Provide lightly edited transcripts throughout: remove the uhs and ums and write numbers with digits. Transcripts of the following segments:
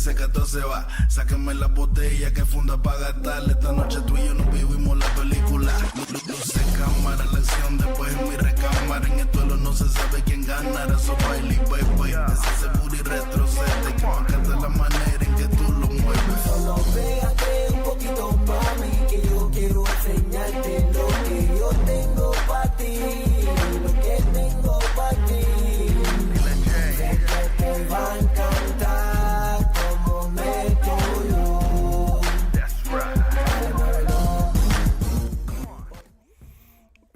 dice que todo se va. Sáquenme la botella que funda pa' gastar. Esta noche tú y yo nos vivimos la película. Luce cámara, la acción después en mi recámara. En el duelo no se sabe quién ganará. So baile, baby, ese seguro y retrocede. Que me encanta la manera en que tú lo mueves. Solo pégate un poquito pa' mí, que yo quiero enseñarte lo que yo tengo pa' ti. Lo que tengo pa' ti. Sé que te va a encantar como meto yo.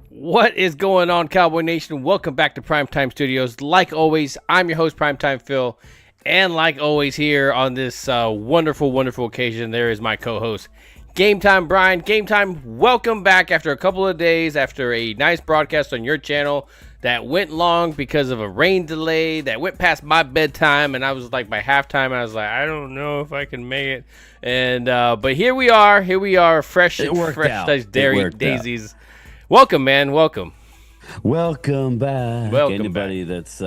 What is going on, Cowboy Nation? Welcome back to Primetime Studios. Like always, I'm your host, Primetime Phil. And like always here on this wonderful, wonderful occasion, there is my co-host, Gametime Bryan. Gametime, welcome back after a couple of days, after a nice broadcast on your channel that went long because of a rain delay, that went past my bedtime, and I was like, by halftime, I was like, I don't know if I can make it. And but here we are, fresh as daisies. Welcome, man, welcome. Welcome back. Welcome Anybody that's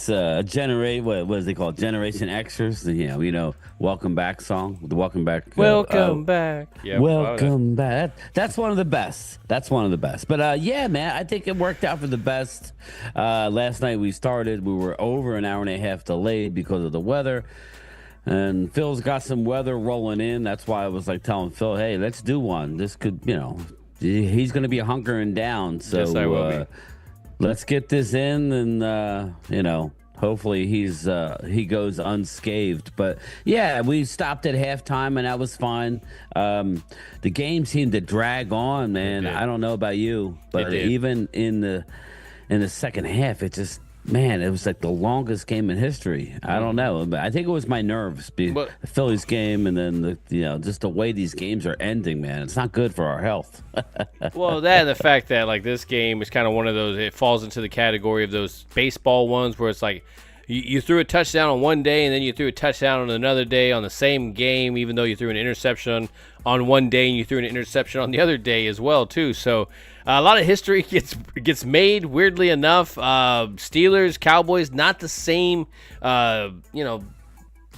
what is it called? Generation Xers, welcome back song. The welcome back. Welcome back. Yeah, welcome back. That's one of the best. But yeah, man, I think it worked out for the best. Last night we were over an hour and a half delayed because of the weather. And Phil's got some weather rolling in. That's why I was like telling Phil, hey, let's do one. This could, he's going to be hunkering down. So yes, I will be. Let's get this in, and hopefully he goes unscathed. But yeah, we stopped at halftime, and that was fine. The game seemed to drag on, man. I don't know about you, but even in the second half, it was like the longest game in history. I don't know, but I think it was my nerves. The Phillies game, and then just the way these games are ending, man. It's not good for our health. Well, that and the fact that like this game is kind of one of those. It falls into the category of those baseball ones where it's like you threw a touchdown on one day, and then you threw a touchdown on another day on the same game, even though you threw an interception on one day and you threw an interception on the other day as well too. So a lot of history gets made, weirdly enough. Steelers, Cowboys, not the same,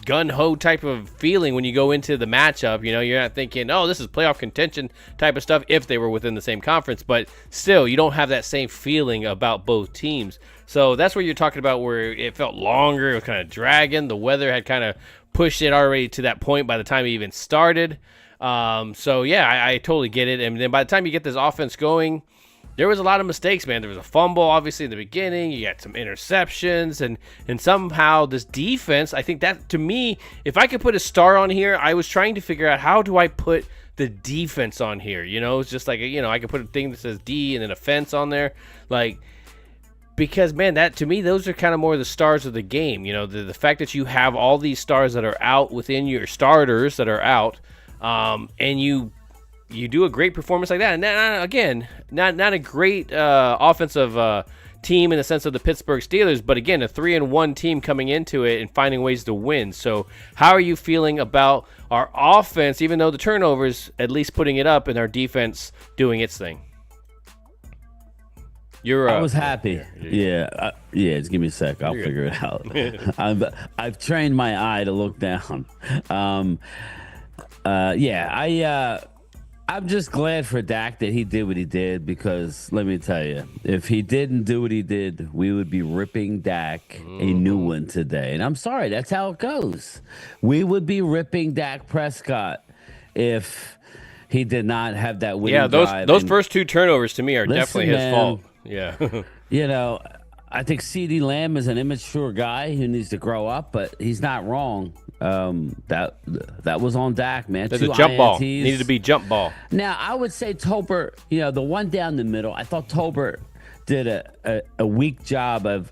gun-ho type of feeling when you go into the matchup. You're not thinking, oh, this is playoff contention type of stuff if they were within the same conference. But still, you don't have that same feeling about both teams. So that's what you're talking about, where it felt longer. It was kind of dragging. The weather had kind of pushed it already to that point by the time it even started. So yeah, I totally get it. And then by the time you get this offense going, there was a lot of mistakes, man. There was a fumble, obviously, in the beginning. You got some interceptions, and somehow this defense, I think that, to me, if I could put a star on here, I was trying to figure out how do I put the defense on here. It's just like, I could put a thing that says D and then a fence on there. Because, man, that, to me, those are kind of more the stars of the game. The fact that you have all these stars that are out within your starters that are out, and you do a great performance like that. And then, again, not a great offensive team in the sense of the Pittsburgh Steelers, but again, a 3-1 team coming into it and finding ways to win. So how are you feeling about our offense, even though the turnovers, at least putting it up, and our defense doing its thing? I was happy. Yeah. Just give me a sec. I'll figure it out. I've trained my eye to look down. I'm just glad for Dak that he did what he did, because let me tell you, if he didn't do what he did, we would be ripping Dak a new one today. And I'm sorry, that's how it goes. We would be ripping Dak Prescott if he did not have that winning drive. Those first two turnovers to me are definitely his fault. Yeah. I think CeeDee Lamb is an immature guy who needs to grow up, but he's not wrong. That was on Dak, man. There's a jump ball. Needed to be jump ball. Now, I would say Tolbert, the one down the middle, I thought Tolbert did a weak job of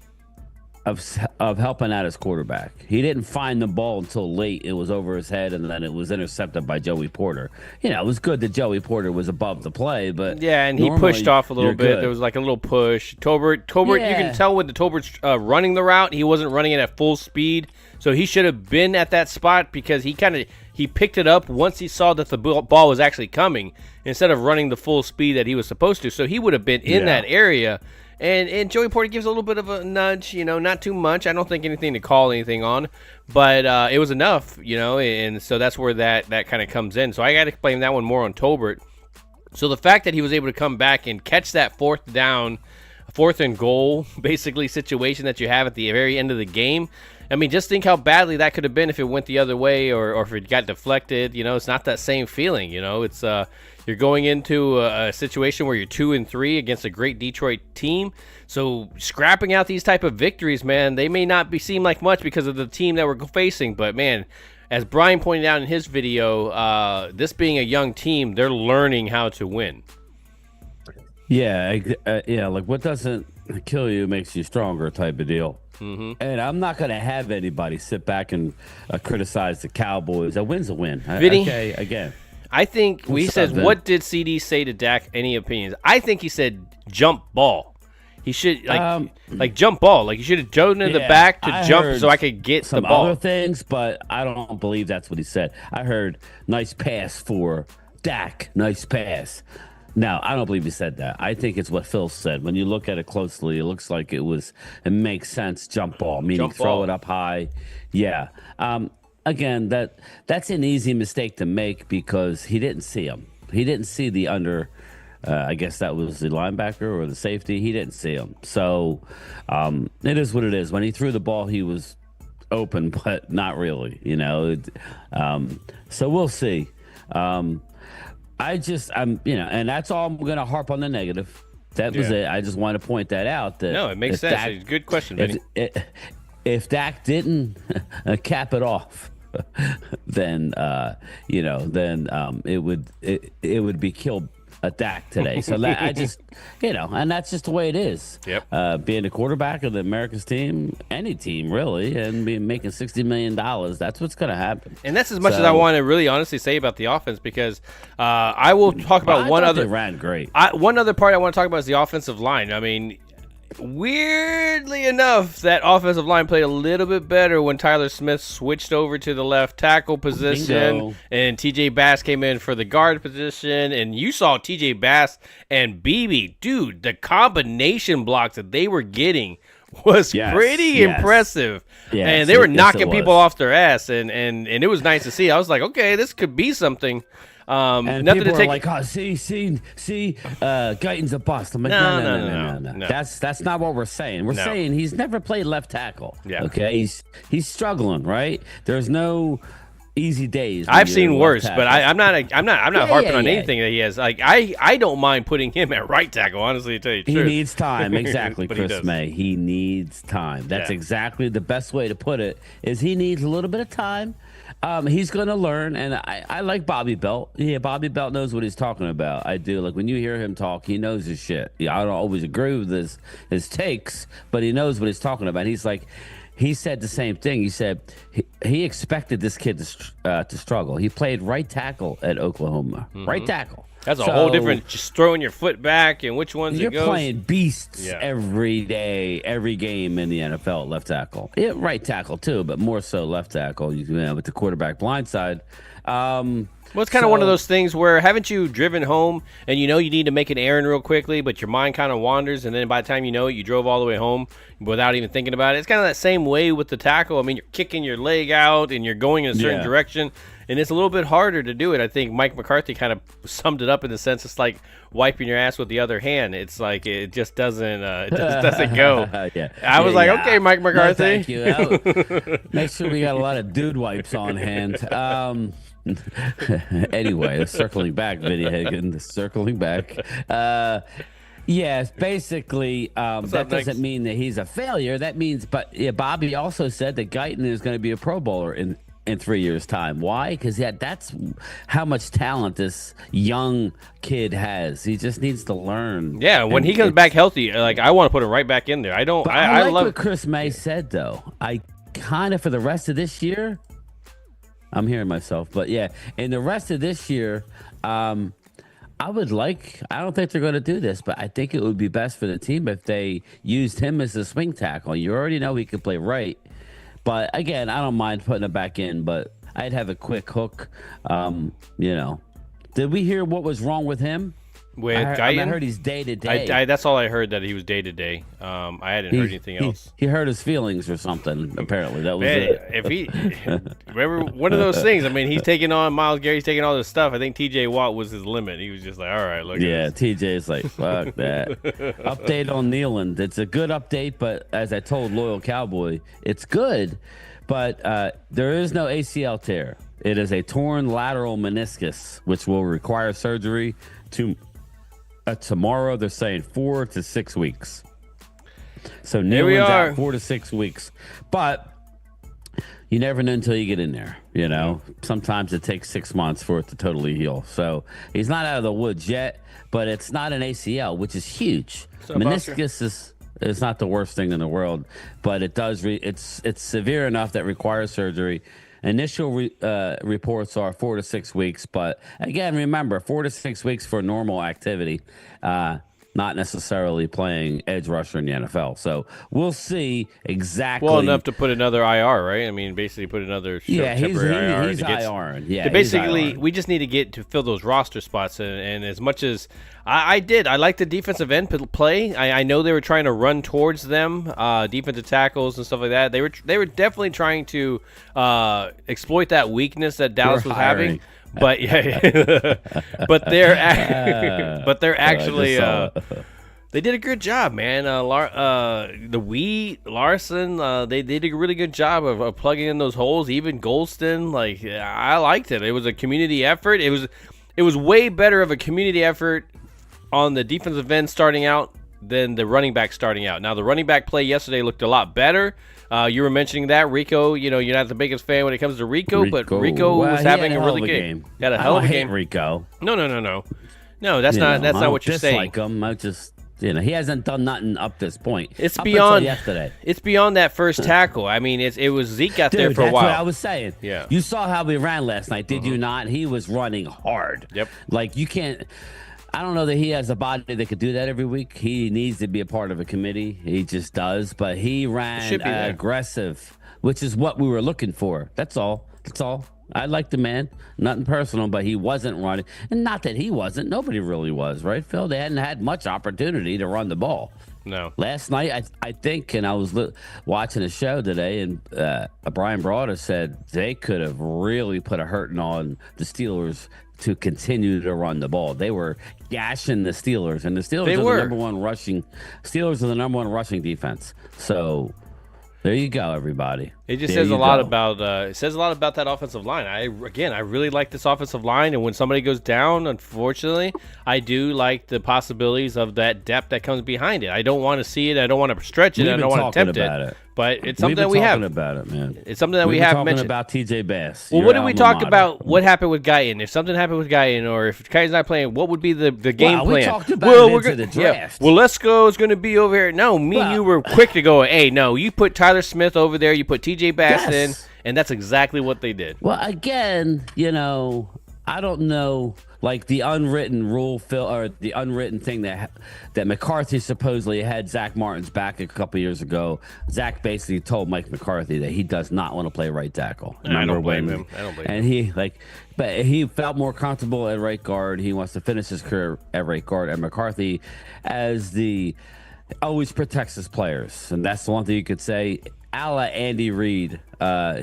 helping out his quarterback. He didn't find the ball until late. It was over his head, and then it was intercepted by Joey Porter. It was good that Joey Porter was above the play, but yeah, and he pushed off a little bit. Good. There was like a little push. Tolbert, yeah. You can tell when the Tolbert's running the route, he wasn't running it at full speed, so he should have been at that spot, because he picked it up once he saw that the ball was actually coming, instead of running the full speed that he was supposed to. So he would have been in that area. And Joey Porter gives a little bit of a nudge, not too much. I don't think anything to call anything on, but it was enough, and so that's where that kind of comes in. So I got to blame that one more on Tolbert. So the fact that he was able to come back and catch that fourth and goal, basically, situation that you have at the very end of the game. I mean, just think how badly that could have been if it went the other way or if it got deflected. It's not that same feeling. It's you're going into a situation where you're 2-3 against a great Detroit team. So scrapping out these type of victories, man, they may not seem like much because of the team that we're facing. But, man, as Bryan pointed out in his video, this being a young team, they're learning how to win. Yeah, like what doesn't kill you makes you stronger type of deal. Mm-hmm. And I'm not going to have anybody sit back and criticize the Cowboys. A win's a win. Vinny, okay, again. I think he says, what did CD say to Dak? Any opinions? I think he said jump ball. He should like jump ball. Like he should have chosen in the back to jump so I could get the ball. Some other things, but I don't believe that's what he said. I heard nice pass for Dak. Nice pass. No, I don't believe he said that. I think it's what Phil said. When you look at it closely, it looks like it makes sense. Jump ball, meaning throw it up high. Yeah. Again, that's an easy mistake to make because he didn't see him. He didn't see the under. I guess that was the linebacker or the safety. He didn't see him. So it is what it is. When he threw the ball, he was open, but not really. So we'll see. And that's all I'm going to harp on the negative. That was it. I just want to point that out. That it makes sense. It's a good question, Vinny. If Dak didn't cap it off, then it would be killed at Dak today. So that I just and that's just the way it is. Yep. Being a quarterback of the America's team, any team really, and making $60 million, that's what's going to happen. And that's as much as I want to really honestly say about the offense because I will talk about one other. They ran great. One other part I want to talk about is the offensive line. I mean, weirdly enough, that offensive line played a little bit better when Tyler Smith switched over to the left tackle position. Bingo. And TJ Bass came in for the guard position. And you saw TJ Bass and BB. Dude, the combination blocks that they were getting was pretty impressive. Yes, and they were knocking people off their ass. And it was nice to see. I was like, okay, this could be something. And nothing people to take. Are like, oh, see, Guyton's a bust. I'm like, no. That's not what we're saying. We're saying he's never played left tackle. Yeah. Okay, he's struggling, right? There's no easy days. I've seen worse, but I'm not harping on anything that he has. Like I don't mind putting him at right tackle. Honestly, to tell you the truth. He needs time. Exactly, Chris May. He needs time. That's exactly the best way to put it. Is he needs a little bit of time. He's going to learn, and I like Bobby Belt. Yeah, Bobby Belt knows what he's talking about. I do. Like, when you hear him talk, he knows his shit. Yeah, I don't always agree with his takes, but he knows what he's talking about. He's like, he said the same thing. He said he expected this kid to struggle. He played right tackle at Oklahoma. Mm-hmm. Right tackle. That's a whole different, just throwing your foot back and which ones you're it goes. Playing beasts every day, every game in the NFL at left tackle. Yeah, right tackle too, but more so left tackle. With the quarterback blind side. Well, it's kind of one of those things where haven't you driven home and you need to make an errand real quickly, but your mind kind of wanders, and then by the time you know it, you drove all the way home without even thinking about it. It's kind of that same way with the tackle. I mean, you're kicking your leg out and you're going in a certain direction, and it's a little bit harder to do it. I think Mike McCarthy kind of summed it up in the sense it's like wiping your ass with the other hand. It's like it just doesn't go. I was like, okay, Mike McCarthy. No, thank you. Make sure we got a lot of dude wipes on hand. Anyway, circling back, Vinny Hagan, circling back. Yes, basically, that doesn't mean that he's a failure. That means, but Bobby also said that Guyton is going to be a Pro Bowler in 3 years' time. Why? Because that's how much talent this young kid has. He just needs to learn. Yeah, when he comes back healthy, like I want to put him right back in there. I don't. I like love what Chris May said, though. I kind of for the rest of this year. I'm hearing myself, but in the rest of this year, I don't think they're going to do this, but I think it would be best for the team if they used him as a swing tackle. You already know he can play right, but again, I don't mind putting him back in, but I'd have a quick hook. Did we hear what was wrong with him? with I Guyton. heard he's day to day. That's all I heard, that he was day to day. I hadn't heard anything else. He hurt his feelings or something. Apparently, that was Man, it. if he remember one of those things. I mean, he's taking on Myles Garrett. He's taking all this stuff. I think T.J. Watt was his limit. He was just like, all right, look. Yeah, at this. TJ's like, fuck that. Update on Nealon. It's a good update, but as I told Loyal Cowboy, it's good, but there is no ACL tear. It is a torn lateral meniscus, which will require surgery tomorrow. They're saying 4 to 6 weeks. So Nealon's out 4 to 6 weeks. But you never know until you get in there. You know, sometimes it takes 6 months for it to totally heal. So he's not out of the woods yet, but it's not an ACL, which is huge. Meniscus is not the worst thing in the world, but it does. It's severe enough that requires surgery. Initial reports are 4 to 6 weeks, but again, remember, 4 to 6 weeks for normal activity, not necessarily playing edge rusher in the NFL. So we'll see exactly. Well, enough to put another IR, right? I mean, basically put another temporary IR. He's IRing. Yeah, basically, we just need to fill those roster spots, and as much as I like the defensive end play. I know they were trying to run towards them, defensive tackles and stuff like that. They were definitely trying to exploit that weakness that Dallas was having. But but they're actually they did a good job, man. Larson, they did a really good job of plugging in those holes. Even Golston, like, I liked it. It was a community effort. It was way better of a community effort on the defensive end starting out than the running back starting out. Now, the running back play yesterday looked a lot better. You were mentioning that Rico. You know, you're not the biggest fan when it comes to Rico. But Rico was having a really good game. He had a hell of a game. Rico. No. That's not what you're saying. I don't dislike him. I just, he hasn't done nothing up this point. It's beyond yesterday. It's beyond that first tackle. I mean, it was Zeke out there for a while. That's what I was saying. Yeah. You saw how we ran last night, did you not? He was running hard. Yep. Like, you can't. I don't know that he has a body that could do that every week. He needs to be a part of a committee. He just does. But he ran aggressive, which is what we were looking for. That's all. I like the man. Nothing personal, but he wasn't running. And not that he wasn't. Nobody really was, right, Phil? They hadn't had much opportunity to run the ball. No. Last night, I think, and I was watching a show today, and Brian Broader said they could have really put a hurting on the Steelers to continue to run the ball. They were gashing the Steelers, and the Steelers are the number one rushing. Steelers are the number one rushing defense. So there you go, everybody. It just says a lot about that offensive line. I really like this offensive line, and when somebody goes down, unfortunately, I do like the possibilities of that depth that comes behind it. I don't want to see it. I don't want to stretch it. I don't want to tempt it. But it's something that we have. About it, man. It's something that we have talking mentioned about TJ Bass. Well, what did we talk about? What happened with Guyton? If something happened with Guyton, or if Guyton's not playing, what would be the game plan? We talked about it into the draft. Well, Lesko is going to be over here. No, you were quick to go. Hey, no, you put Tyler Smith over there. You put TJ Bass in, and that's exactly what they did. Well, again, I don't know, like the unwritten rule, Phil, or the unwritten thing that McCarthy supposedly had Zach Martin's back a couple years ago. Zach basically told Mike McCarthy that he does not want to play right tackle. I don't blame him. And he felt more comfortable at right guard. He wants to finish his career at right guard. And McCarthy, always protects his players, and that's the one thing you could say. A la Andy Reid,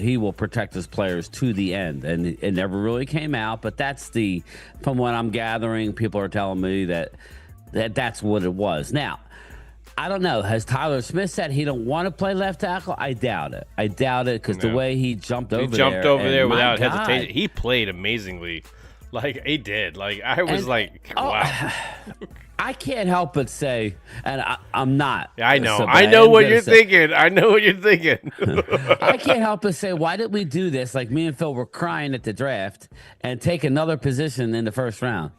he will protect his players to the end, and it never really came out. But from what I'm gathering, people are telling me that's what it was. Now, I don't know. Has Tyler Smith said he don't want to play left tackle? I doubt it. because the way he jumped over there without hesitation. He played amazingly, like he did. Like I was wow. I can't help but say, and I'm not. I know. I know what you're thinking. I can't help but say, why did we do this? Like me and Phil were crying at the draft and take another position in the first round.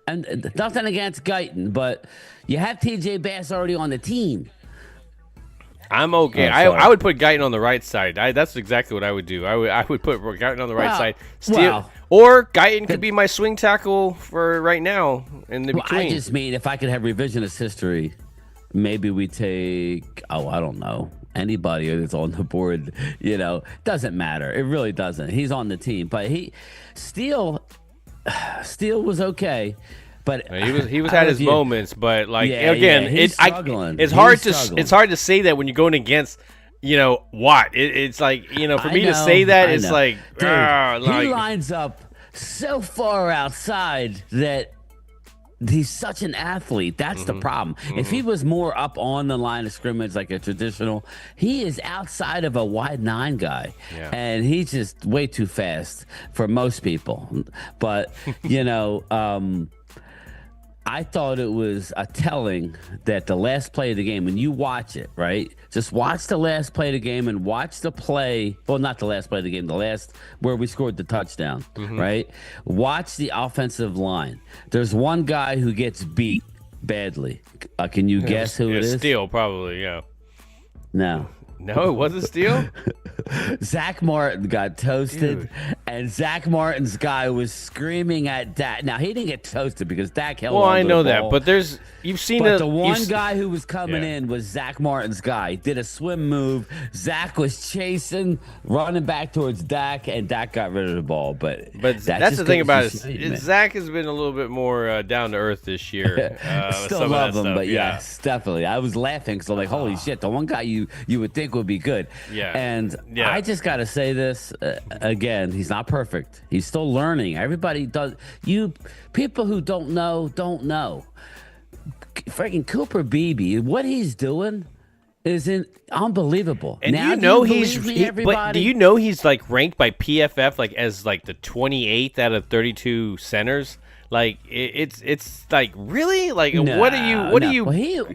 And nothing against Guyton, but you have TJ Bass already on the team. I'm okay. I would put Guyton on the right side. That's exactly what I would do. I would put Guyton on the right side. Or Guyton could be my swing tackle for right now in the between. I just mean if I could have revisionist history, maybe we take, I don't know, anybody that's on the board. Doesn't matter. It really doesn't. He's on the team. But Steele was okay. But he was had his moments, but like again, he's struggling. It's hard to say that when you're going against Watt. It's like for me to say that it's like, dude, he lines up so far outside that he's such an athlete. That's the problem. If he was more up on the line of scrimmage like a traditional, he is outside of a wide 9 guy. Yeah. And he's just way too fast for most people. But, I thought it was a telling that the last play of the game, when you watch it, right? Just watch the last play of the game and watch the play. Well, not the last play of the game, the last where we scored the touchdown, right? Watch the offensive line. There's one guy who gets beat badly. Can you guess who it is? Steele, probably, yeah. No. No, it wasn't Steele? Zach Martin got toasted, Dude. and Zach Martin's guy was screaming at Dak. Now, he didn't get toasted because Dak held Well, on I to know the that, ball. but you've seen But the one guy who was coming in was Zach Martin's guy. Did a swim move. Zach was chasing, running back towards Dak, and Dak got rid of the ball. But that's the thing about it. Zach has been a little bit more down to earth this year. Still love him, but yes, definitely. I was laughing because I'm like, holy shit, the one guy you would think would be good. Yeah. And I just got to say this again, he's not perfect. He's still learning. Everybody does. People who don't know, don't know. Freaking Cooper Beebe, what he's doing is unbelievable. And now, but do you know he's like ranked by PFF like as like the 28th out of 32 centers? Like it's like really like what are you? Well,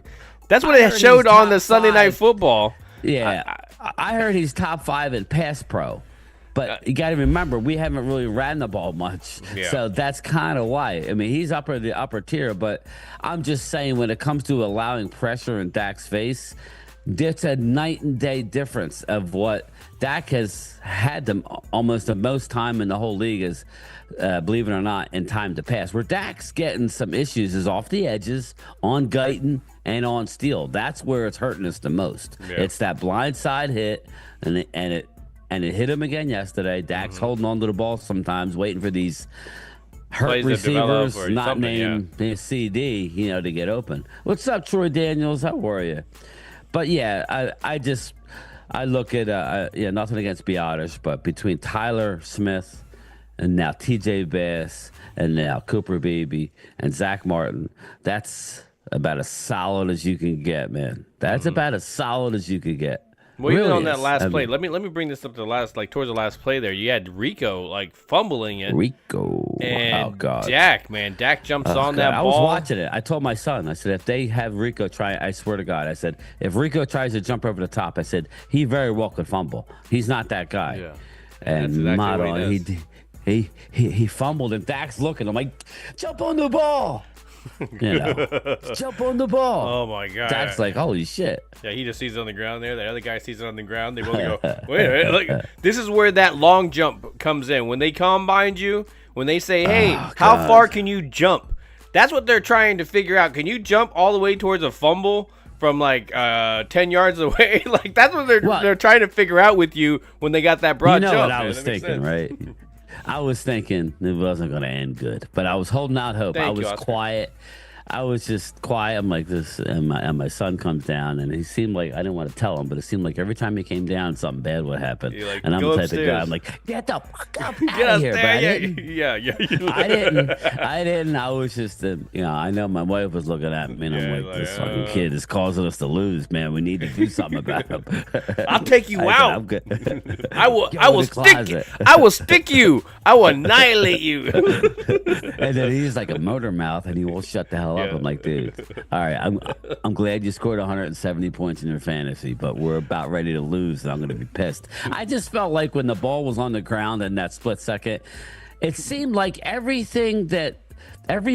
that's what it showed on the Sunday Night Football. Yeah, I heard he's top 5 in pass pro. But you got to remember, we haven't really ran the ball much. Yeah. So that's kind of why. I mean, he's the upper tier, but I'm just saying when it comes to allowing pressure in Dak's face, there's a night and day difference of what Dak has had almost the most time in the whole league is, believe it or not, in time to pass. Where Dak's getting some issues is off the edges, on Guyton, and on Steele. That's where it's hurting us the most. Yeah. It's that blindside hit, and it hit him again yesterday. Dak's holding on to the ball sometimes, waiting for these hurt receivers, not named CD, to get open. What's up, Troy Daniels? How are you? But yeah, I look at nothing against Biotish, but between Tyler Smith and now TJ Bass and now Cooper Beebe and Zach Martin, that's about as solid as you can get, man. That's about as solid as you could get. Well, even on that last play, let me bring this up to towards the last play there. You had Rico like fumbling it. And Dak jumps on that ball. I was watching it. I told my son, I said, if they have Rico try, I swear to God, I said, if Rico tries to jump over the top, I said, he very well could fumble. He's not that guy. Yeah. And exactly he fumbled, and Dak's looking. I'm like, jump on the ball. Jump on the ball. Oh my God! Dak's like, holy shit. Yeah, he just sees it on the ground there. The other guy sees it on the ground. They both go, wait a minute. Look, this is where that long jump comes in. When they combine you, when they say, hey, how far can you jump? That's what they're trying to figure out. Can you jump all the way towards a fumble from like 10 yards away? Like that's what they're trying to figure out with you when they got that broad jump. What I was thinking, right? I was thinking it wasn't going to end good, but I was holding out hope. I was quiet. I was just quiet. I'm like this, and my son comes down, and he seemed like, I didn't want to tell him, but it seemed like every time he came down, something bad would happen. Like, and I'm the type of guy, I'm like, get the fuck up out of here. But I didn't. I was just, I know my wife was looking at me, and I'm like, this fucking kid is causing us to lose, man. We need to do something about him. I'll take you out. I'm good. I will stick you. I will stick you. I will annihilate you. And then he's like a motor mouth, and he won't shut the hell up. I'm like, dude, all right, I'm glad you scored 170 points in your fantasy, but we're about ready to lose, and I'm going to be pissed. I just felt like when the ball was on the ground in that split second, it seemed like every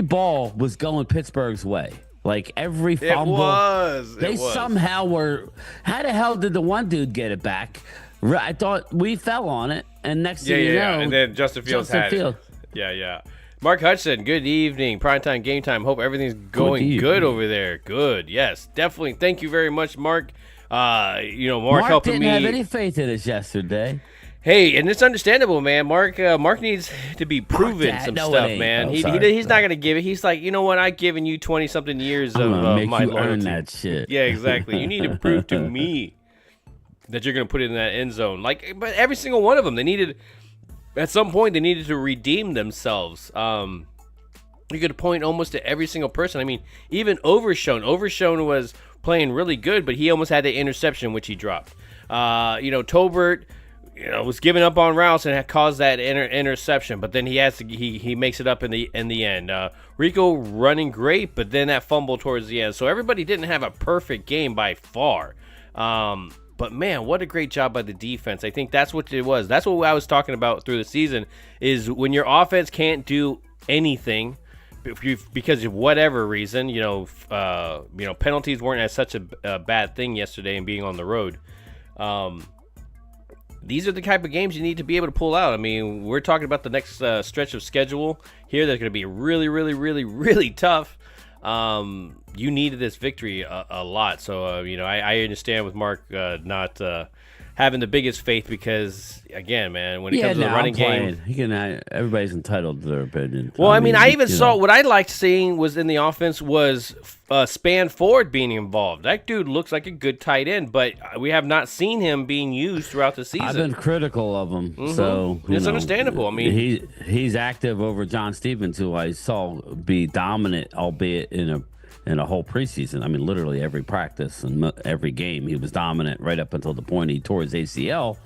ball was going Pittsburgh's way. Like every fumble, they somehow were. How the hell did the one dude get it back? I thought we fell on it, and next thing you know, and then Justin Fields had it. Yeah. Mark Hudson, good evening. Primetime, game time. Hope everything's going good over there. Good, yes, definitely. Thank you very much, Mark. Mark helping didn't me. Have any faith in us yesterday. Hey, and it's understandable, man. Mark needs to be proven some No, it stuff, ain't. man. Oh, He's sorry. not gonna give it. He's like, you know what? I've given you 20-something years of Make my you loyalty. earn that shit. Yeah, exactly. You need to prove to me that you're gonna put it in that end zone. Like, but every single one of them, they needed at some point they needed to redeem themselves. You could point almost to every single person. I mean, even Overshown. Overshown was playing really good, but he almost had the interception which he dropped. Tolbert, was giving up on routes and had caused that interception, but then he makes it up in the end. Rico running great, but then that fumble towards the end. So everybody didn't have a perfect game by far. But man, what a great job by the defense. I think that's what it was. That's what I was talking about through the season, is when your offense can't do anything because of whatever reason, penalties weren't as such a bad thing yesterday and being on the road. These are the type of games you need to be able to pull out. I mean, we're talking about the next stretch of schedule here that's going to be really, really, really, really tough. You needed this victory a lot. So, I understand with Mark not having the biggest faith because, again, man, when it comes to the running game. Everybody's entitled to their opinion. Well, I even saw what I liked seeing was in the offense was Span Ford being involved. That dude looks like a good tight end, but we have not seen him being used throughout the season. I've been critical of him, so it's understandable. I mean, he's active over John Stevens, who I saw be dominant, albeit in a whole preseason. I mean, literally every practice and every game, he was dominant right up until the point he tore his ACL.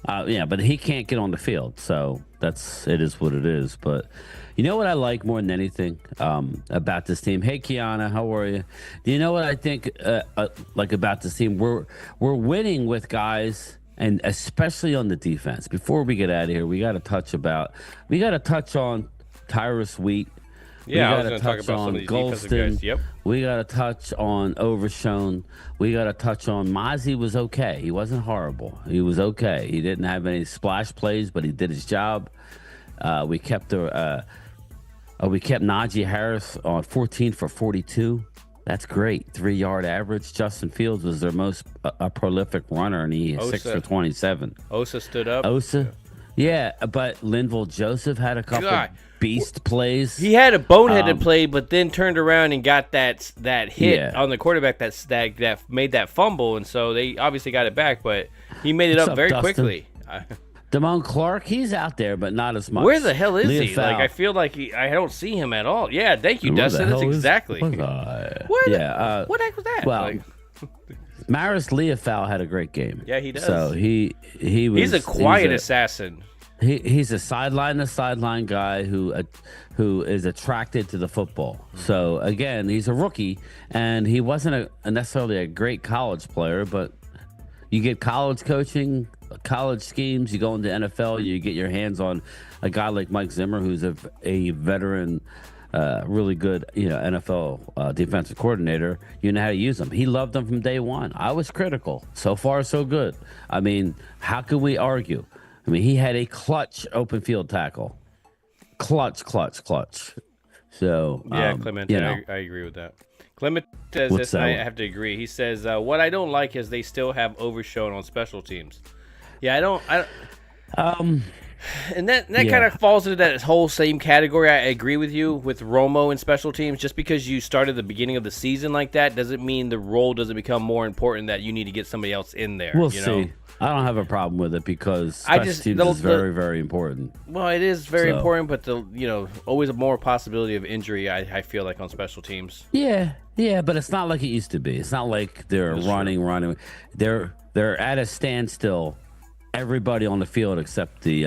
But he can't get on the field, so it is what it is. But you know what I like more than anything about this team? Hey, Kiana, how are you? Do you know what I think like about this team? We're winning with guys, and especially on the defense. Before we get out of here, we got to touch on Tyrus Wheat. Yeah, I was we going got to to talk touch about some on of these defensive guys. Golston. Yep. We got to touch on Overshown. We got to touch on Mozzie. Was okay. He wasn't horrible. He was okay. He didn't have any splash plays, but he did his job. We kept Najee Harris on 14 for 42. That's great. 3-yard average. Justin Fields was their most prolific runner, and he 6 for 27. Osa stood up. Yeah, but Linville Joseph had a couple beast plays. He had a boneheaded play, but then turned around and got that hit on the quarterback that made that fumble, and so they obviously got it back, but he made it up very quickly. Damone Clark, he's out there, but not as much. Where the hell is he? Fowl. Like, I feel like I don't see him at all. Yeah, thank you, Dustin. That's exactly. What the heck was that? Well, Maris Leofow had a great game. Yeah, he does. So he's a quiet assassin. He's a sideline guy who is attracted to the football. So again, he's a rookie, and he wasn't necessarily a great college player, but you get college coaching, college schemes, you go into NFL, you get your hands on a guy like Mike Zimmer, who's a veteran, really good, NFL defensive coordinator. You know how to use him. He loved him from day one. I was critical. So far, so good. I mean, how could we argue? I mean, he had a clutch open field tackle. Clutch. So, yeah, Clement, I agree with that. Clement says this, and I have to agree. He says, what I don't like is they still have Overshown on special teams. Yeah, and that kind of falls into that whole same category. I agree with you with Romo and special teams. Just because you started the beginning of the season like that doesn't mean the role doesn't become more important, that you need to get somebody else in there. We'll see. I don't have a problem with it because special teams is very, very important. Well, it is very important, but always a more possibility of injury, I feel like, on special teams. Yeah, but it's not like it used to be. It's not like they're running. They're at a standstill. Everybody on the field except the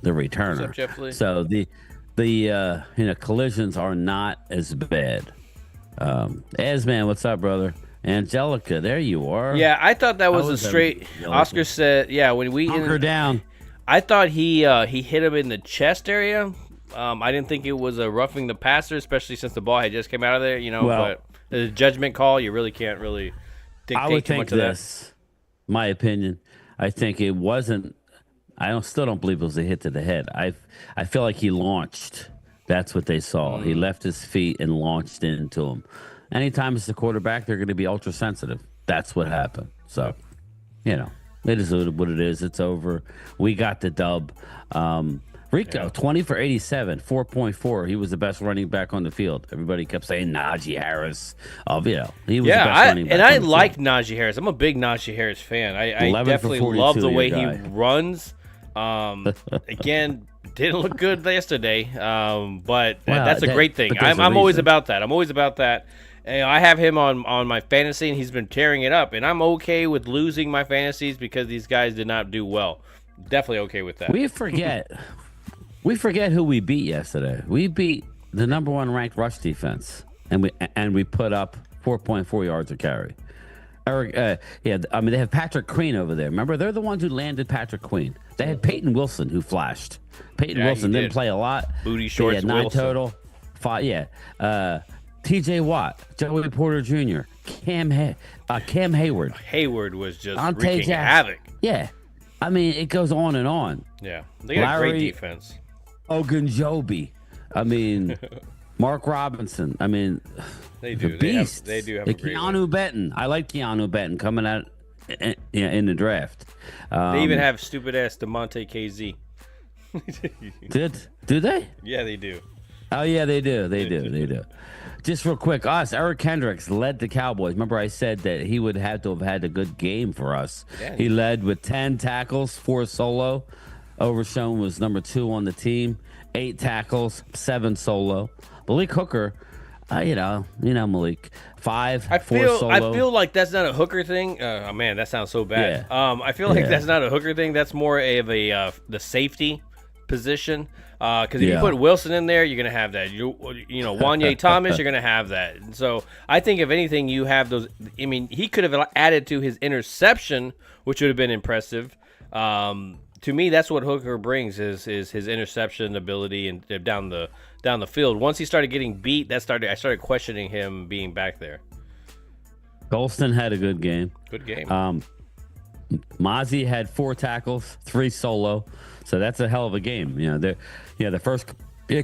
returner. Except Jeff Lee. So the collisions are not as bad. Esman, what's up, brother? Angelica, there you are. Yeah, I thought that was a straight. Oscar said, "Yeah, when we hunker down." I thought he hit him in the chest area. I didn't think it was a roughing the passer, especially since the ball had just came out of there. But the judgment call, you really can't really dictate too much of that. My opinion, I think it wasn't. I still don't believe it was a hit to the head. I feel like he launched. That's what they saw. He left his feet and launched into him. Anytime it's the quarterback, they're going to be ultra sensitive. That's what happened. So, It is what it is. It's over. We got the dub. Rico, 20 for 87, 4.4. He was the best running back on the field. Everybody kept saying Najee Harris. He was the best running back. And I like Najee Harris. I'm a big Najee Harris fan. I definitely love the way he runs. Again, didn't look good yesterday, but that's a great thing. I'm always about that. I'm always about that. And I have him on my fantasy, and he's been tearing it up. And I'm okay with losing my fantasies because these guys did not do well. Definitely okay with that. We forget who we beat yesterday. We beat the number 1 ranked rush defense, and we put up 4.4 yards a carry. They have Patrick Queen over there. Remember, they're the ones who landed Patrick Queen. They had Peyton Wilson who flashed. Peyton Wilson didn't play a lot. Booty shorts. He had 9 total. 5. T.J. Watt, Joey Porter Jr., Cam Hayward. Hayward was just wreaking havoc. Yeah. I mean, it goes on and on. Yeah. They got a great defense. Ogunjobi. I mean, Mark Robinson. I mean, they do. The beast. They do have a great Keanu Benton. I like Keanu Benton coming out in the draft. They even have stupid-ass DeMonte KZ. Do they? Yeah, they do. Oh, yeah, they do. They do. Just real quick, Eric Kendricks led the Cowboys. Remember I said that he would have to have had a good game for us. Yeah. He led with 10 tackles, 4 solo. Overshown was number 2 on the team. 8 tackles, 7 solo. Malik Hooker, Malik, 4 solo. I feel like that's not a Hooker thing. Oh, man, that sounds so bad. Yeah. I feel like that's not a Hooker thing. That's more of the safety position. Because if you put Wilson in there, you're going to have that. Wanye Thomas, you're going to have that. And so I think if anything, you have those. I mean, he could have added to his interception, which would have been impressive. To me, that's what Hooker brings is his interception ability and down the field. Once he started getting beat, I started questioning him being back there. Golston had a good game. Good game. Mozzie had 4 tackles, 3 solo. So that's a hell of a game. The first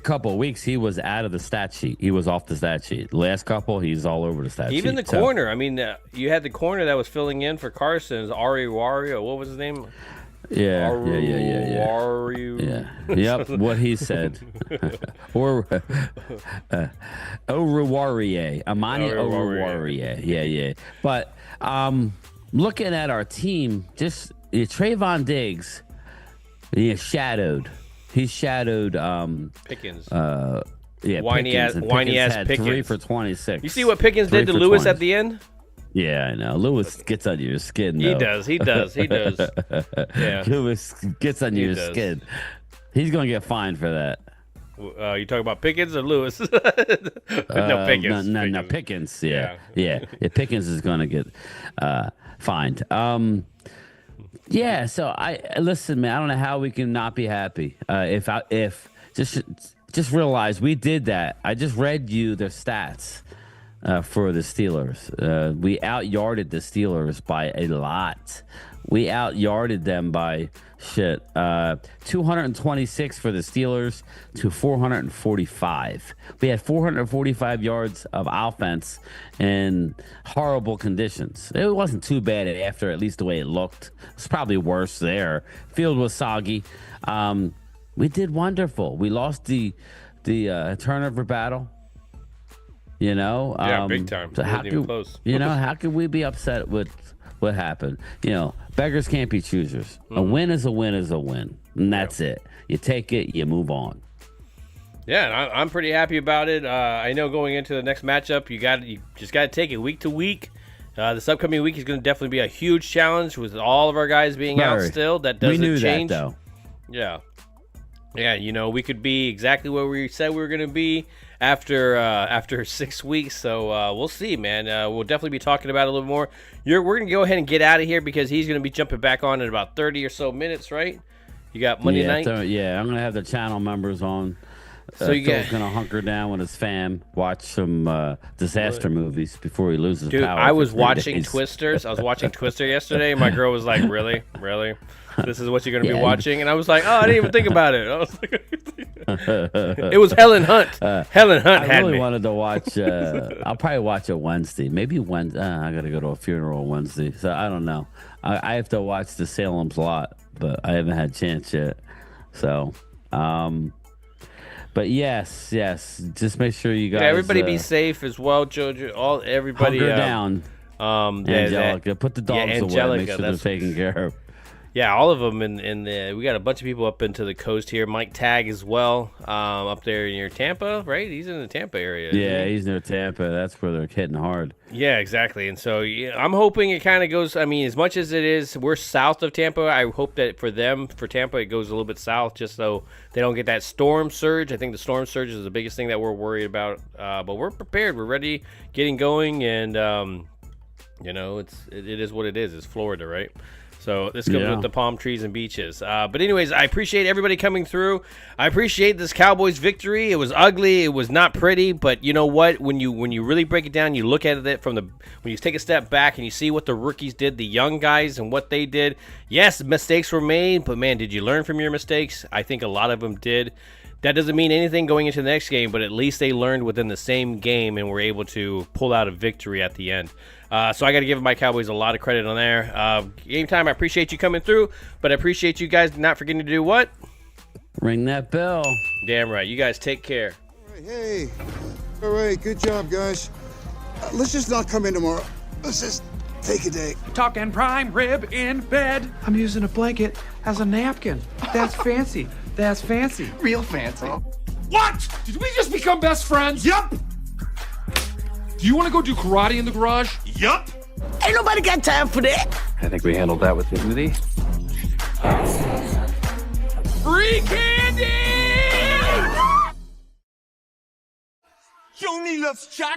couple of weeks he was out of the stat sheet. He was off the stat sheet. The last couple, he's all over the stat sheet. Even the corner. I mean, you had the corner that was filling in for Carson's Ari Wario. What was his name? Yeah. Yep, what he said. Or Oruwariye. Amani Oruwariye. Yeah. But looking at our team, just Trayvon Diggs, he's shadowed Pickens. Whiny ass Pickens. 3 for 26. You see what Pickens did to Lewis 20. at the end? Yeah, I know. Lewis gets under your skin, though. He does. Yeah. Lewis gets under your skin. He's going to get fined for that. You talking about Pickens or Lewis? No, Pickens. No, Pickens. Yeah. Pickens is going to get fined. Yeah, so listen, man. I don't know how we can not be happy. If just realize we did that. I just read you their stats for the Steelers. We out-yarded the Steelers by a lot. We out-yarded them by 226 for the Steelers to 445. We had 445 yards of offense in horrible conditions. It wasn't too bad after, at least the way it looked. It's probably worse there. Field was soggy. We did wonderful. We lost the turnover battle. Big time. So how could we be upset with what happened? Beggars can't be choosers. Mm-hmm. A win is a win is a win, and that's it. You take it, you move on. Yeah, and I'm pretty happy about it. I know going into the next matchup, you just got to take it week to week. This upcoming week is going to definitely be a huge challenge with all of our guys being out still. That doesn't change. That, though. Yeah. We could be exactly where we said we were going to be after 6 weeks. So we'll see, man. We'll definitely be talking about it a little more. We're going to go ahead and get out of here because he's going to be jumping back on in about 30 or so minutes, right? You got Monday night? I'm going to have the channel members on. So Phil's going to hunker down with his fam, watch some disaster movies before he loses power. Dude, I was watching Twisters. I was watching Twister yesterday, and my girl was like, really? This is what you're going to be watching? And I was like, oh, I didn't even think about it. I was like, It was Helen Hunt. Helen Hunt I had really me. wanted to watch. I'll probably watch it Wednesday. Maybe Wednesday. I got to go to a funeral Wednesday, so I don't know. I have to watch the Salem's Lot, but I haven't had a chance yet. So, but yes, just make sure you guys. Yeah, everybody be safe as well, Jojo. Everybody hunker down. Angelica, put the dogs away. Make sure they're taken care of. Yeah, all of them, and we got a bunch of people up into the coast here. Mike Tagg as well, up there near Tampa, right? He's in the Tampa area. Yeah, he's near Tampa. That's where they're hitting hard. Yeah, exactly. And so I'm hoping it kind of goes. I mean, as much as it is, we're south of Tampa. I hope that for Tampa, it goes a little bit south, just so they don't get that storm surge. I think the storm surge is the biggest thing that we're worried about. But we're prepared. We're ready, getting going, and it is what it is. It's Florida, right? So this comes with the palm trees and beaches. But anyways, I appreciate everybody coming through. I appreciate this Cowboys victory. It was ugly. It was not pretty. But you know what? When you really break it down, you look at it when you take a step back and you see what the rookies did, the young guys and what they did. Yes, mistakes were made. But, man, did you learn from your mistakes? I think a lot of them did. That doesn't mean anything going into the next game, but at least they learned within the same game and were able to pull out a victory at the end. So I got to give my Cowboys a lot of credit on there. Game time, I appreciate you coming through, but I appreciate you guys not forgetting to do what? Ring that bell. Damn right. You guys take care. All right, hey. All right, good job, guys. Let's just not come in tomorrow. Let's just take a day. Talking prime rib in bed. I'm using a blanket as a napkin. That's fancy. That's fancy. Real fancy. What? Did we just become best friends? Yup. Do you want to go do karate in the garage? Yup. Ain't nobody got time for that. I think we handled that with dignity. Free candy! You only loves chocolate.